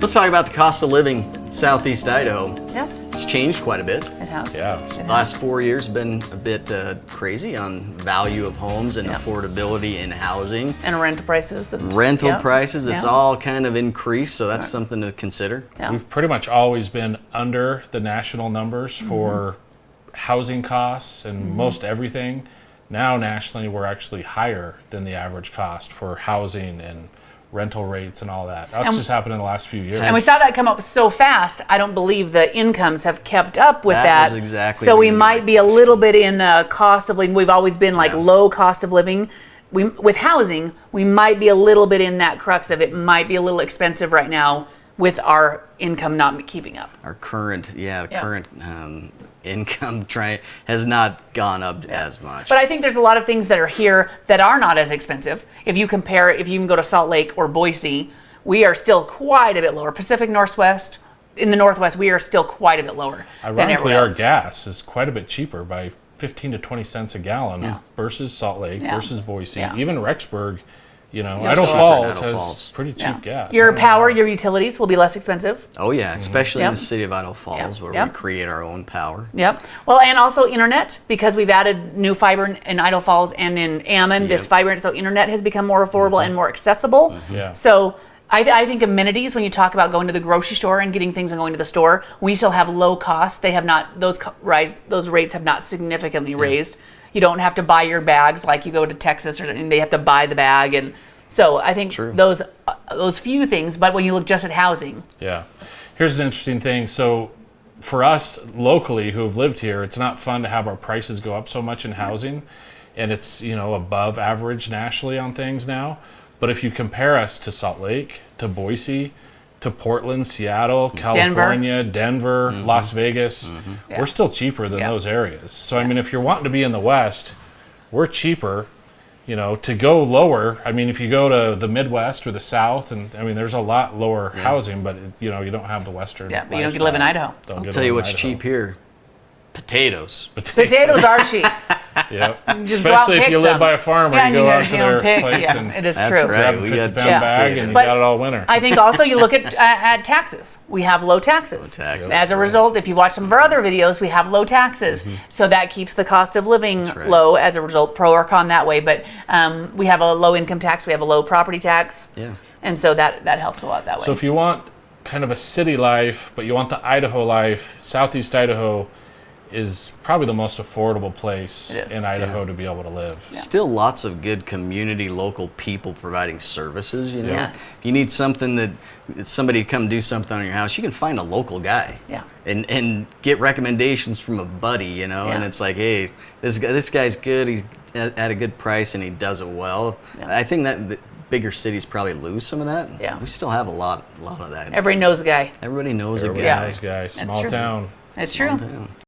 Let's talk about the cost of living in Southeast Idaho. Yeah, It's changed quite a bit. it has. Yeah. The last 4 years have been a bit crazy on value of homes and Yeah. affordability in housing. And rental prices. And, Rental yeah, prices, it's yeah. all kind of increased, so that's something to consider. Yeah. We've pretty much always been under the national numbers for housing costs and most everything. Now nationally we're actually higher than the average cost for housing and rental rates and all that. That's just happened in the last few years. And we saw that come up so fast. I don't believe the incomes have kept up with That that. was exactly So we gonna be might my be a little bit in cost of living. We've always been like Yeah. low cost of living. With housing, we might be a little bit in that crux of it. Might be a little expensive right now with our income not keeping up. Our current, Yeah. current income has not gone up as much. But I think there's a lot of things that are here that are not as expensive. If you compare, if you even go to Salt Lake or Boise, we are still quite a bit lower. Pacific Northwest, in the Northwest, we are still quite a bit lower than Ironically, everywhere our else. gas is quite a bit cheaper by 15 to 20 cents a gallon versus Salt Lake Yeah. versus Boise. Yeah. Even Rexburg, It's Idaho cheaper in Falls Idaho has Falls. pretty cheap Yeah. gas. Your I don't know power, why. your utilities will be less expensive. Oh yeah, especially in Yep. the city of Idaho Falls where we Yep. create our own power. Yep. Well, and also internet, because we've added new fiber in Idaho Falls and in Ammon, this Yep. fiber, so internet has become more affordable and more accessible. Yeah. So I think amenities, when you talk about going to the grocery store and getting things and going to the store, we still have low cost. They have not, those rates have not significantly raised. You don't have to buy your bags like you go to Texas or something. They have to buy the bag. And so I think True. those few things, but when you look just at housing, Yeah. Here's an interesting thing. So for us locally who have lived here, it's not fun to have our prices go up so much in housing. And it's, above average nationally on things now. But if you compare us to Salt Lake, to Boise, to Portland, Seattle, California, Denver, Las Vegas, Yeah. we're still cheaper than Yeah. those areas. So, I mean, if you're wanting to be in the West, we're cheaper. To go lower, I mean, if you go to the Midwest or the South, and I mean, there's a lot lower housing, but you don't have the Western. Yeah, but you don't get to live in lifestyle. Idaho. Don't I'll get to tell you live in what's Idaho. cheap here. Potatoes. potatoes are cheap. Yep. Just go out and Especially if pick you live some. by a farm Yeah, and you go out gotta to their pick. place Yeah, and it is That's true. right. grab a We 50 got pound Yeah. bag and you But got it all winter. I think also you look at taxes. We have low taxes. Low taxes, As a right. result, if you watch some of our other videos, we have low taxes. So that keeps the cost of living right. low as a result, pro or con that way. But we have a low income tax, we have a low property tax. Yeah. And so that helps a lot that way. So if you want kind of a city life, but you want the Idaho life, Southeast Idaho is probably the most affordable place It is. in Idaho to be able to live. Still lots of good community, local people providing services, Yes. If you need something somebody to come do something on your house, you can find a local guy. Yeah. And get recommendations from a buddy, and it's like, hey, this guy's good, he's at a good price and he does it well. Yeah. I think that the bigger cities probably lose some of that. Yeah. We still have a lot of that. Everybody knows the guy. Everybody knows Everybody a guy. knows guys, That's small true. town. It's Small true. town.